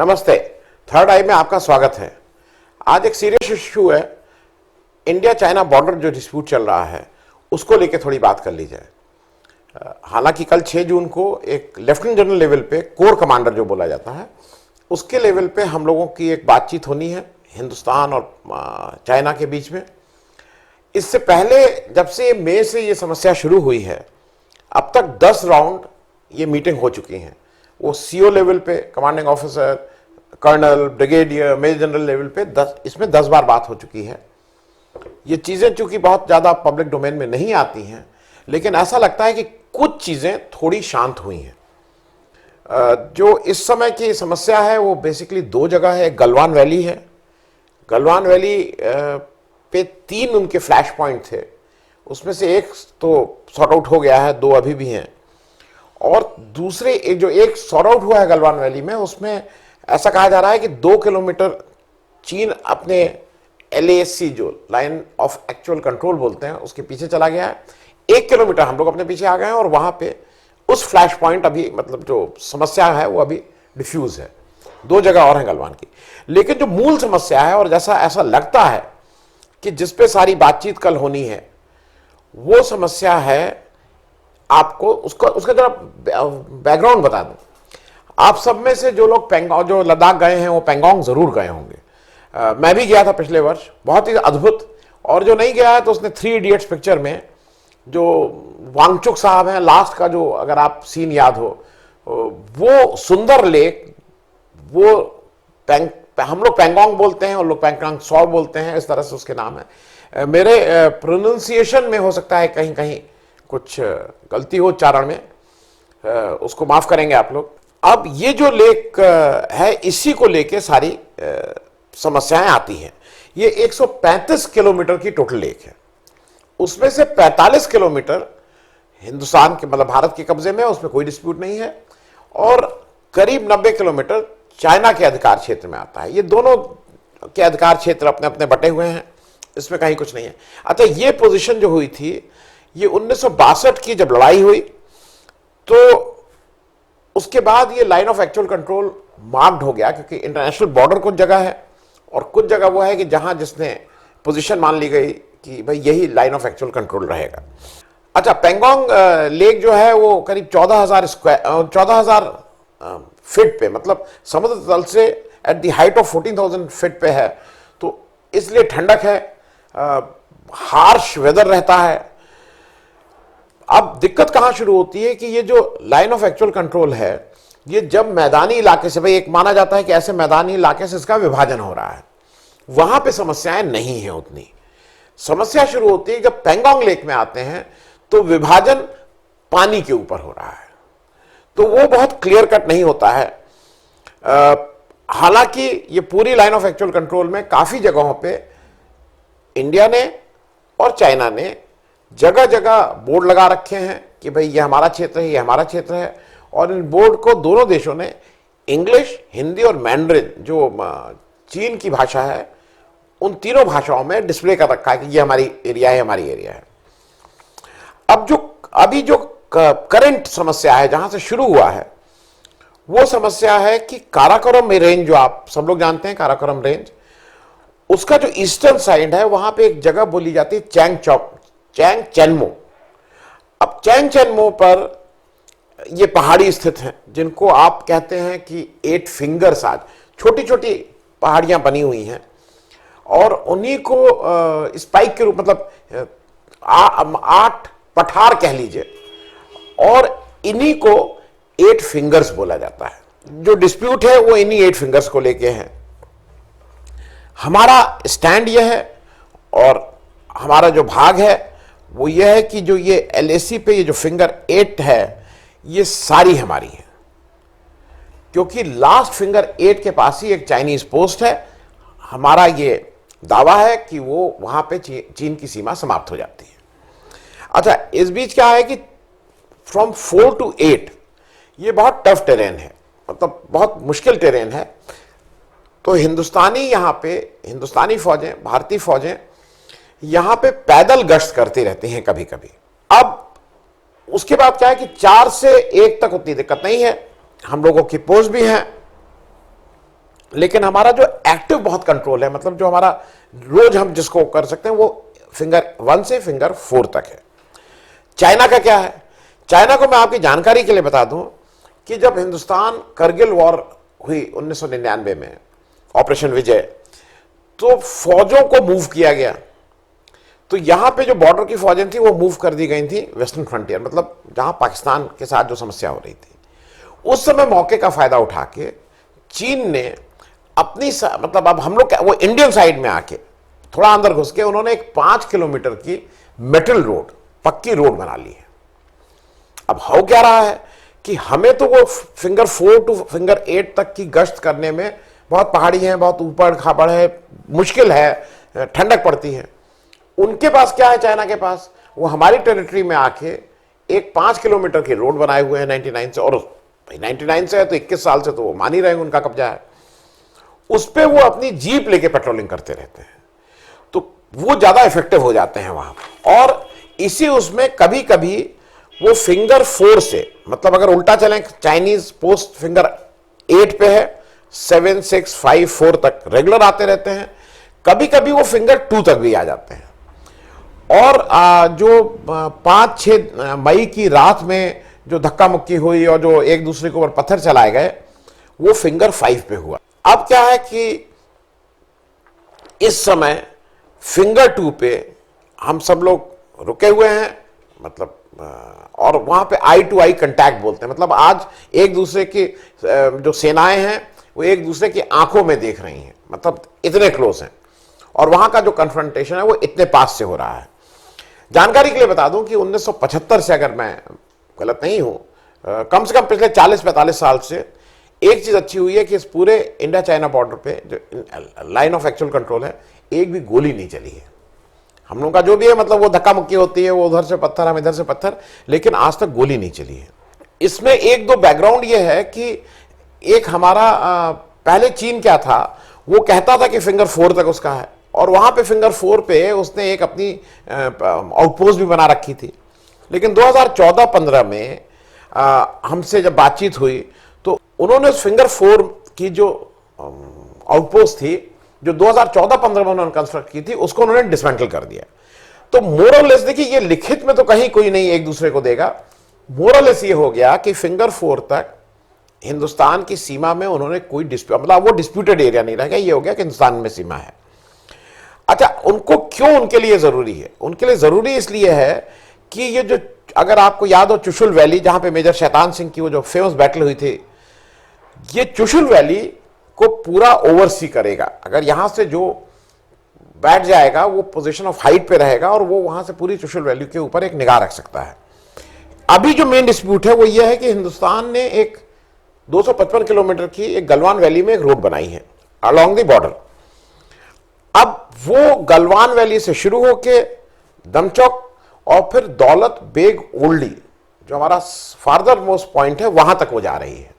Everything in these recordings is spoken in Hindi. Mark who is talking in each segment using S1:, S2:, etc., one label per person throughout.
S1: नमस्ते। थर्ड आई में आपका स्वागत है। आज एक सीरियस इशू है, इंडिया चाइना बॉर्डर जो डिस्प्यूट चल रहा है उसको लेके थोड़ी बात कर ली जाए। हालांकि कल 6 जून को एक लेफ्टिनेंट जनरल लेवल पे कोर कमांडर जो बोला जाता है उसके लेवल पे हम लोगों की एक बातचीत होनी है हिंदुस्तान और चाइना के बीच में। इससे पहले जब से मई से ये समस्या शुरू हुई है अब तक 10 राउंड ये मीटिंग हो चुकी हैं। वो सीओ लेवल पे commanding officer, colonel, brigadier, major general level पे इसमें 10 बार बात हो चुकी है। ये चीज़ें चूंकि बहुत ज़्यादा पब्लिक डोमेन में नहीं आती हैं, लेकिन ऐसा लगता है कि कुछ चीज़ें थोड़ी शांत हुई हैं। जो इस समय की समस्या है वो बेसिकली 2 जगह है। गलवान वैली है। गलवान वैली पे 3 उनके फ्लैश पॉइंट थे, उसमें से एक तो सॉर्ट आउट हो गया है, 2 अभी भी हैं। और दूसरे एक सॉर्ट आउट हुआ है गलवान वैली में, उसमें ऐसा कहा जा रहा है कि 2 किलोमीटर चीन अपने LAC जो लाइन ऑफ एक्चुअल कंट्रोल बोलते हैं उसके पीछे चला गया है। 1 किलोमीटर हम लोग अपने पीछे आ गए हैं और वहां पे उस फ्लैश पॉइंट अभी मतलब जो समस्या है वो अभी डिफ्यूज है। 2 जगह और हैं गलवान की। लेकिन जो मूल समस्या है और जैसा ऐसा लगता है कि जिस पे सारी बातचीत कल होनी है वो समस्या है, आपको उसका जरा बैकग्राउंड बता दूं। आप सब में से जो लोग पेंगोंग, जो लद्दाख गए हैं वो पेंगोंग जरूर गए होंगे। मैं भी गया था पिछले वर्ष, बहुत ही अद्भुत। और जो नहीं गया है तो उसने 3 इडियट्स पिक्चर में जो वांगचुक साहब हैं, लास्ट का जो अगर आप सीन याद हो, वो सुंदर लेक, वो हम लोग पेंगोंग बोलते हैं और लोग पेंगोंग सौ बोलते हैं, इस तरह से उसके नाम है। मेरे प्रोनाउंसिएशन में हो सकता है कहीं कहीं कुछ गलती हो उच्चारण में, उसको माफ करेंगे आप लोग। अब ये जो लेक है इसी को लेके सारी समस्याएं आती हैं। ये 135 किलोमीटर की टोटल लेक है, उसमें से 45 किलोमीटर हिंदुस्तान के मतलब भारत के कब्जे में, उसमें कोई डिस्प्यूट नहीं है। और करीब 90 किलोमीटर चाइना के अधिकार क्षेत्र में आता है। ये दोनों के अधिकार क्षेत्र अपने अपने बटे हुए हैं, इसमें कहीं कुछ नहीं है। अच्छा, ये पोजीशन जो हुई थी ये 1962 की जब लड़ाई हुई तो उसके बाद ये line of actual control marked हो गया, क्योंकि इंटरनेशनल बॉर्डर कुछ जगह है और कुछ जगह वो है कि जहां जिसने पोजीशन मान ली गई कि भाई यही लाइन ऑफ एक्चुअल कंट्रोल रहेगा। अच्छा, पेंगोंग लेक जो है वो करीब 14,000 फीट पे, मतलब समुद्र तल से at the height of 14,000 feet पे है, तो इसलिए ठंडक है, हार्श वेदर रहता है। अब दिक्कत कहां शुरू होती है कि ये जो लाइन ऑफ एक्चुअल कंट्रोल है ये जब मैदानी इलाके से, भाई एक माना जाता है कि ऐसे मैदानी इलाके से इसका विभाजन हो रहा है, वहां पे समस्याएं नहीं है उतनी। समस्या शुरू होती है जब पेंगोंग लेक में आते हैं तो विभाजन पानी के ऊपर हो रहा है, तो वो बहुत क्लियर कट नहीं होता है। हालांकि ये पूरी लाइन ऑफ एक्चुअल कंट्रोल में काफी जगहों पे इंडिया ने और चाइना ने जगह जगह बोर्ड लगा रखे हैं कि भाई ये हमारा क्षेत्र है, ये हमारा क्षेत्र है। और इन बोर्ड को दोनों देशों ने इंग्लिश, हिंदी और मैंड्रिन जो चीन की भाषा है उन तीनों भाषाओं में डिस्प्ले कर रखा है कि ये हमारी एरिया है, हमारी एरिया है। अब अभी जो करंट समस्या है जहां से शुरू हुआ है वो समस्या है कि काराकोरम रेंज, जो आप सब लोग जानते हैं काराकोरम रेंज, उसका जो ईस्टर्न साइड है वहां पे एक जगह बोली जाती है चैंगचेनमो। अब चैंगचेनमो पर ये पहाड़ी स्थित हैं जिनको आप कहते हैं कि 8 फिंगर्स, आज छोटी छोटी पहाड़ियां बनी हुई हैं और उन्हीं को स्पाइक के रूप, मतलब 8 पठार कह लीजिए, और इन्हीं को 8 फिंगर्स बोला जाता है। जो डिस्प्यूट है वो इन्हीं 8 फिंगर्स को लेके है। हमारा स्टैंड यह है और हमारा जो भाग है वो यह है कि जो ये LAC पे ये जो फिंगर 8 है ये सारी हमारी है, क्योंकि लास्ट फिंगर 8 के पास ही एक चाइनीज पोस्ट है। हमारा ये दावा है कि वो वहां पे चीन की सीमा समाप्त हो जाती है। अच्छा, इस बीच क्या है कि फ्रॉम 4 to 8 ये बहुत टफ टेरेन है, मतलब बहुत मुश्किल टेरेन है। तो हिंदुस्तानी फौजें, भारतीय फौजें यहां पे पैदल गश्त करती रहती हैं कभी कभी। अब उसके बाद क्या है कि 4 से 1 तक उतनी दिक्कत नहीं है, हम लोगों की पोस्ट भी हैं लेकिन हमारा जो एक्टिव बहुत कंट्रोल है, मतलब जो हमारा रोज हम जिसको कर सकते हैं, वो फिंगर 1 से फिंगर 4 तक है। चाइना का क्या है? चाइना को मैं आपकी जानकारी के लिए बता दूं कि जब हिंदुस्तान करगिल वॉर हुई 1999 में, ऑपरेशन विजय, तो फौजों को मूव किया गया। तो यहां पे जो बॉर्डर की फौजें थी वो मूव कर दी गई थी वेस्टर्न फ्रंटियर, मतलब जहां पाकिस्तान के साथ जो समस्या हो रही थी। उस समय मौके का फायदा उठा के चीन ने अपनी मतलब अब हम लोग वो इंडियन साइड में आके थोड़ा अंदर घुस के उन्होंने एक 5 किलोमीटर की मेटल रोड, पक्की रोड बना ली है। अब हो क्या रहा है कि हमें तो वो फिंगर 4 टू फिंगर 8 तक की गश्त करने में बहुत पहाड़ी है, बहुत ऊपर खाबड़ है, मुश्किल है, ठंडक पड़ती है। उनके पास क्या है, चाइना के पास, वो हमारी टेरिटरी में आके एक 5 किलोमीटर की रोड बनाए हुए हैं 99 से, और 99 से है तो 21 साल से तो वो मान ही रहे हैं उनका कब्जा है। उस पर वो अपनी जीप लेके पेट्रोलिंग करते रहते हैं, तो वो ज्यादा इफेक्टिव हो जाते हैं वहां। और इसी उसमें कभी कभी वो फिंगर 4 से, मतलब अगर उल्टा चलें, चाइनीज पोस्ट फिंगर 8 पे है, 7, 6, 5, 4 तक रेगुलर आते रहते हैं। कभी कभी वो फिंगर 2 तक भी आ जाते हैं। और जो 5-6 मई की रात में जो धक्का मुक्की हुई और जो एक दूसरे के ऊपर पत्थर चलाए गए, वो फिंगर 5 पे हुआ। अब क्या है कि इस समय फिंगर 2 पे हम सब लोग रुके हुए हैं, मतलब और वहां पे आई टू आई कंटैक्ट बोलते हैं, मतलब आज एक दूसरे की जो सेनाएं हैं वो एक दूसरे की आंखों में देख रही हैं, मतलब इतने क्लोज हैं। और वहां का जो कन्फ्रंटेशन है वो इतने पास से हो रहा है। जानकारी के लिए बता दूं कि 1975 से, अगर मैं गलत नहीं हूं, कम से कम पिछले 40-45 साल से एक चीज अच्छी हुई है कि इस पूरे इंडिया चाइना बॉर्डर पे जो लाइन ऑफ एक्चुअल कंट्रोल है, एक भी गोली नहीं चली है। हम लोगों का जो भी है, मतलब वो धक्का मुक्की होती है, वो उधर से पत्थर, हम इधर से पत्थर, लेकिन आज तक गोली नहीं चली है। इसमें एक दो बैकग्राउंड ये है कि एक हमारा पहले चीन क्या था, वो कहता था कि फिंगर 4 तक उसका है, और वहां पे फिंगर 4 पे उसने एक अपनी आउटपोस्ट भी बना रखी थी। लेकिन 2014-15 में हमसे जब बातचीत हुई तो उन्होंने उस फिंगर 4 की जो आउटपोस्ट थी, जो 2014-15 में उन्होंने कंस्ट्रक्ट की थी, उसको उन्होंने डिसमेंटल कर दिया। तो मोरलेस देखिए, ये लिखित में तो कहीं कोई नहीं एक दूसरे को देगा, मोरलेस ये हो गया कि फिंगर 4 तक हिंदुस्तान की सीमा में उन्होंने कोई डिस्प्यूट, मतलब वो डिस्प्यूटेड एरिया नहीं रह गया, ये हो गया कि हिंदुस्तान में सीमा है। अच्छा, उनको क्यों उनके लिए जरूरी है? उनके लिए जरूरी इसलिए है कि ये जो, अगर आपको याद हो, चुशुल वैली, जहां पे मेजर शैतान सिंह की वो जो फेमस बैटल हुई थी, ये चुशुल वैली को पूरा ओवरसी करेगा। अगर यहां से जो बैठ जाएगा वो पोजीशन ऑफ हाइट पे रहेगा और वो वहां से पूरी चुशुल वैली के ऊपर एक निगाह रख सकता है। अभी जो मेन डिस्प्यूट है वो ये है कि हिंदुस्तान ने एक 255 किलोमीटर की एक गलवान वैली में एक रोड बनाई है अलोंग द बॉर्डर। अब वो गलवान वैली से शुरू होके दमचौक और फिर दौलत बेग ओल्डी, जो हमारा फार्दर मोस्ट पॉइंट है, वहां तक वो जा रही है।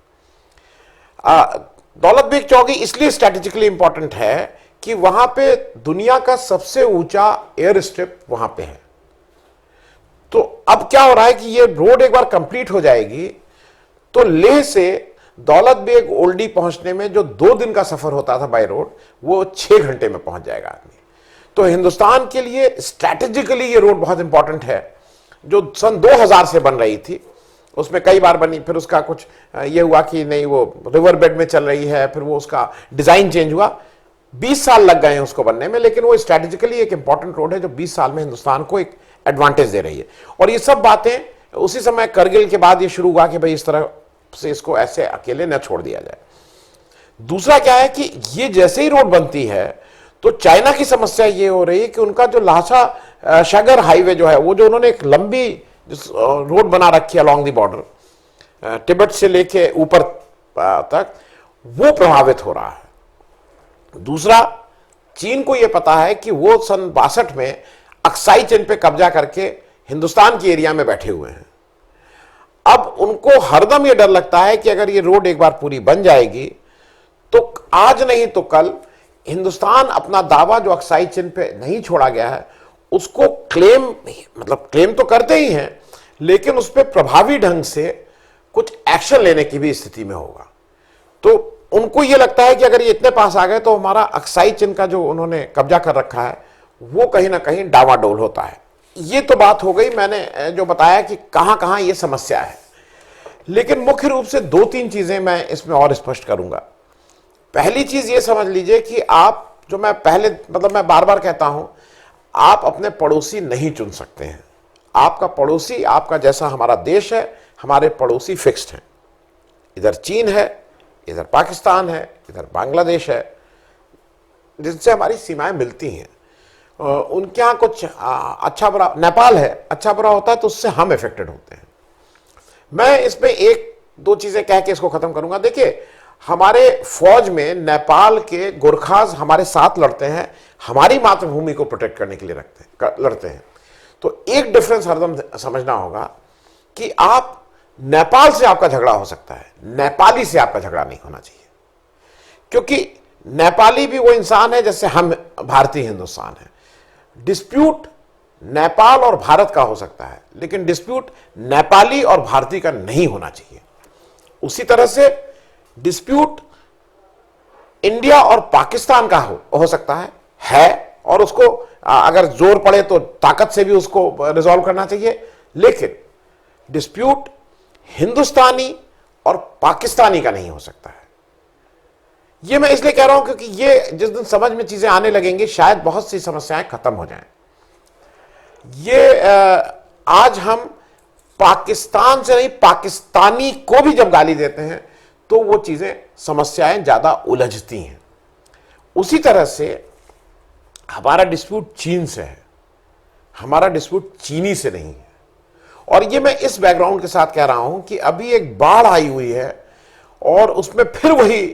S1: दौलत बेग चौकी इसलिए स्ट्रेटेजिकली इंपॉर्टेंट है कि वहां पे दुनिया का सबसे ऊंचा एयर स्ट्रिप वहां पे है। तो अब क्या हो रहा है कि ये रोड एक बार कंप्लीट हो जाएगी तो लेह से दौलत बेग ओल्डी पहुंचने में जो 2 दिन का सफर होता था बाय रोड, वो 6 घंटे में पहुंच जाएगा आदमी। तो हिंदुस्तान के लिए स्ट्रैटेजिकली ये रोड बहुत इंपॉर्टेंट है, जो सन 2000 से बन रही थी। उसमें कई बार बनी, फिर उसका कुछ ये हुआ कि नहीं, वो रिवर बेड में चल रही है, फिर वो उसका डिजाइन चेंज हुआ, 20 साल लग गए हैं उसको बनने में। लेकिन वो स्ट्रैटेजिकली एक इंपॉर्टेंट रोड है जो 20 साल में हिंदुस्तान को एक एडवांटेज दे रही है। और ये सब बातें उसी समय करगिल के बाद ये शुरू हुआ कि भाई इस तरह से इसको ऐसे अकेले न छोड़ दिया जाए। दूसरा क्या है कि ये जैसे ही रोड बनती है तो चाइना की समस्या ये हो रही है कि उनका जो लासा शगर हाईवे जो है, वो जो उन्होंने एक लंबी रोड बना रखी है अलोंग दी बॉर्डर, तिब्बत से लेके ऊपर तक, वो प्रभावित हो रहा है। दूसरा, चीन को यह पता है कि वो सन 62 में अक्साई चीन पे कब्जा करके हिंदुस्तान की एरिया में बैठे हुए हैं। अब उनको हरदम ये डर लगता है कि अगर ये रोड एक बार पूरी बन जाएगी तो आज नहीं तो कल हिंदुस्तान अपना दावा जो अक्साई चीन पे नहीं छोड़ा गया है उसको क्लेम, मतलब क्लेम तो करते ही हैं, लेकिन उस पर प्रभावी ढंग से कुछ एक्शन लेने की भी स्थिति में होगा। तो उनको ये लगता है कि अगर ये इतने पास आ गए तो हमारा अक्साई चिन्ह का जो उन्होंने कब्जा कर रखा है वो कहीं ना कहीं डावाडोल होता है। ये तो बात हो गई, मैंने जो बताया कि कहां कहां ये समस्या है। लेकिन मुख्य रूप से दो तीन चीजें मैं इसमें और स्पष्ट करूंगा। पहली चीज ये समझ लीजिए कि आप, जो मैं पहले मैं बार बार कहता हूं, आप अपने पड़ोसी नहीं चुन सकते हैं। आपका पड़ोसी, आपका जैसा हमारा देश है, हमारे पड़ोसी फिक्स्ड हैं। इधर चीन है, इधर पाकिस्तान है, इधर बांग्लादेश है, जिनसे हमारी सीमाएं मिलती हैं। उनके यहाँ कुछ अच्छा बुरा, नेपाल है, अच्छा बुरा होता है तो उससे हम इफेक्टेड होते हैं। मैं इसमें एक दो चीजें कह के इसको खत्म करूंगा। देखिए, हमारे फौज में नेपाल के गोरखास हमारे साथ लड़ते हैं, हमारी मातृभूमि को प्रोटेक्ट करने के लिए लड़ते हैं। तो एक डिफरेंस हरदम समझना होगा कि आप, नेपाल से आपका झगड़ा हो सकता है, नेपाली से आपका झगड़ा नहीं होना चाहिए। क्योंकि नेपाली भी वो इंसान है जैसे हम भारतीय हिंदुस्तान है। डिस्प्यूट नेपाल और भारत का हो सकता है, लेकिन डिस्प्यूट नेपाली और भारतीय का नहीं होना चाहिए। उसी तरह से डिस्प्यूट इंडिया और पाकिस्तान का हो सकता है, और उसको अगर जोर पड़े तो ताकत से भी उसको रिजॉल्व करना चाहिए। लेकिन डिस्प्यूट हिंदुस्तानी और पाकिस्तानी का नहीं हो सकता है। यह मैं इसलिए कह रहा हूं क्योंकि ये जिस दिन समझ में चीजें आने लगेंगी, शायद बहुत सी समस्याएं खत्म हो जाएं। ये आज हम पाकिस्तान से नहीं, पाकिस्तानी को भी जब गाली देते हैं तो वो चीजें, समस्याएं ज्यादा उलझती हैं। उसी तरह से हमारा डिस्प्यूट चीन से है, हमारा डिस्प्यूट चीनी से नहीं है। और ये मैं इस बैकग्राउंड के साथ कह रहा हूं कि अभी एक बाढ़ आई हुई है और उसमें फिर वही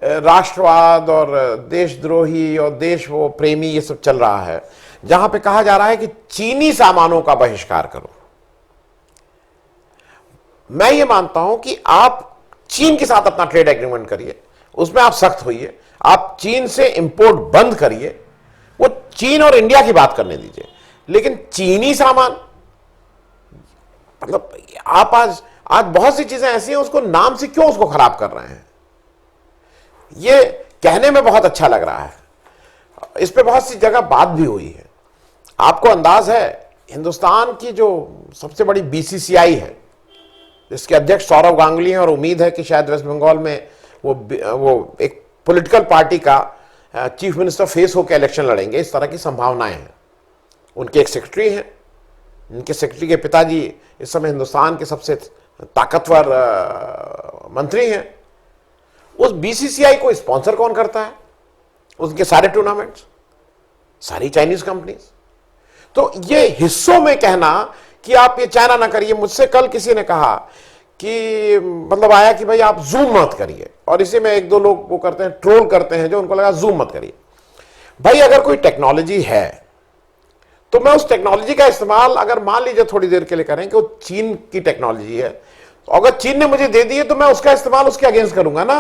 S1: राष्ट्रवाद और देशद्रोही और देश वो प्रेमी ये सब चल रहा है, जहां पे कहा जा रहा है कि चीनी सामानों का बहिष्कार करो। मैं ये मानता हूं कि आप चीन के साथ अपना ट्रेड एग्रीमेंट करिए, उसमें आप सख्त होइए, आप चीन से इंपोर्ट बंद करिए, वो चीन और इंडिया की बात करने दीजिए। लेकिन चीनी सामान, आप आज बहुत सी चीजें ऐसी हैं, उसको नाम से क्यों उसको खराब कर रहे हैं? ये कहने में बहुत अच्छा लग रहा है, इस पे बहुत सी जगह बात भी हुई है। आपको अंदाज है, हिंदुस्तान की जो सबसे बड़ी बीसीसीआई है, जिसके अध्यक्ष सौरव गांगुली हैं, और उम्मीद है कि शायद वेस्ट बंगाल में वो एक पॉलिटिकल पार्टी का चीफ मिनिस्टर फेस होकर इलेक्शन लड़ेंगे, इस तरह की संभावनाएं हैं। उनके एक सेक्रेटरी हैं, उनके सेक्रेटरी के पिताजी इस समय हिंदुस्तान के सबसे ताकतवर मंत्री हैं। उस बीसीसीआई को स्पॉन्सर कौन करता है? उनके सारे टूर्नामेंट्स, सारी चाइनीज कंपनीज। तो ये हिस्सों में कहना कि आप ये चाइना ना करिए, मुझसे कल किसी ने कहा कि आया कि भाई आप जूम मत करिए, और इसी में एक दो लोग वो करते हैं, ट्रोल करते हैं, जो उनको लगा जूम मत करिए। भाई अगर कोई टेक्नोलॉजी है तो मैं उस टेक्नोलॉजी का इस्तेमाल, अगर मान लीजिए थोड़ी देर के लिए करें कि वो चीन की टेक्नोलॉजी है, तो अगर चीन ने मुझे दे दी है तो मैं उसका इस्तेमाल उसके अगेंस्ट करूंगा ना।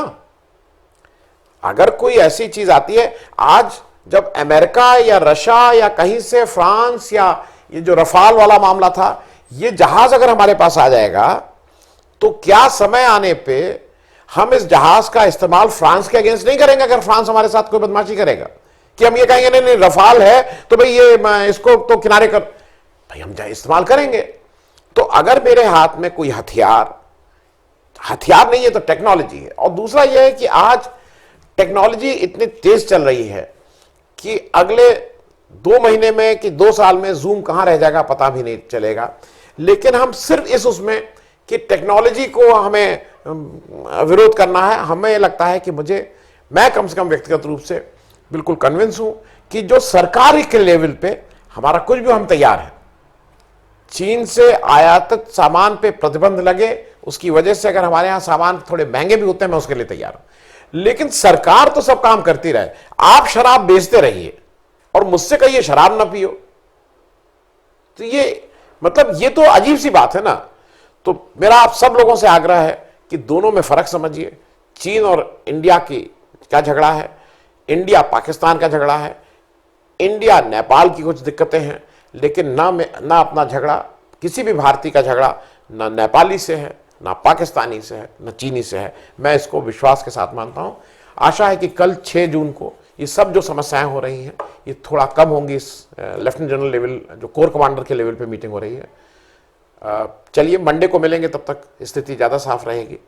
S1: अगर कोई ऐसी चीज आती है, आज जब अमेरिका या रशिया या कहीं से फ्रांस, या ये जो रफाल वाला मामला था, ये जहाज अगर हमारे पास आ जाएगा तो क्या समय आने पे हम इस जहाज का इस्तेमाल फ्रांस के अगेंस्ट नहीं करेंगे? अगर फ्रांस हमारे साथ कोई बदमाशी करेगा, कि हम ये कहेंगे नहीं नहीं रफाल है तो भाई ये इसको तो किनारे कर, भाई हम इस्तेमाल करेंगे। तो अगर मेरे हाथ में कोई हथियार नहीं है तो टेक्नोलॉजी है। और दूसरा यह है कि आज टेक्नोलॉजी इतनी तेज चल रही है कि अगले 2 महीने में कि 2 साल में जूम कहां रह जाएगा पता भी नहीं चलेगा। लेकिन हम सिर्फ इस उसमें कि टेक्नोलॉजी को हमें विरोध करना है, हमें लगता है कि मैं कम से कम व्यक्तिगत रूप से बिल्कुल कन्विंस हूं कि जो सरकार के लेवल पे हमारा कुछ भी, हम तैयार हैं। चीन से आयातित सामान पे प्रतिबंध लगे, उसकी वजह से अगर हमारे यहां सामान थोड़े महंगे भी होते हैं, मैं उसके लिए तैयार हूं। लेकिन सरकार तो सब काम करती रहे, आप शराब बेचते रहिए और मुझसे कहिए शराब ना पियो, तो ये तो अजीब सी बात है ना। तो मेरा आप सब लोगों से आग्रह है कि दोनों में फर्क समझिए। चीन और इंडिया का झगड़ा है, इंडिया पाकिस्तान का झगड़ा है, इंडिया नेपाल की कुछ दिक्कतें हैं, लेकिन ना अपना झगड़ा, किसी भी भारतीय का झगड़ा ना नेपाली से है ना पाकिस्तानी से है, ना चीनी से है। मैं इसको विश्वास के साथ मानता हूं। आशा है कि कल 6 जून को ये सब जो समस्याएं हो रही हैं ये थोड़ा कम होंगी। इस लेफ्टिनेंट जनरल लेवल, जो कोर कमांडर के लेवल पे मीटिंग हो रही है। चलिए मंडे को मिलेंगे, तब तक स्थिति ज्यादा साफ रहेगी।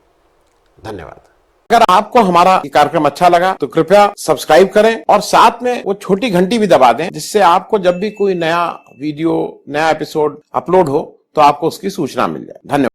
S1: धन्यवाद। अगर आपको हमारा कार्यक्रम अच्छा लगा तो कृपया सब्सक्राइब करें और साथ में वो छोटी घंटी भी दबा दें, जिससे आपको जब भी कोई नया वीडियो, नया एपिसोड अपलोड हो तो आपको उसकी सूचना मिल जाए। धन्यवाद।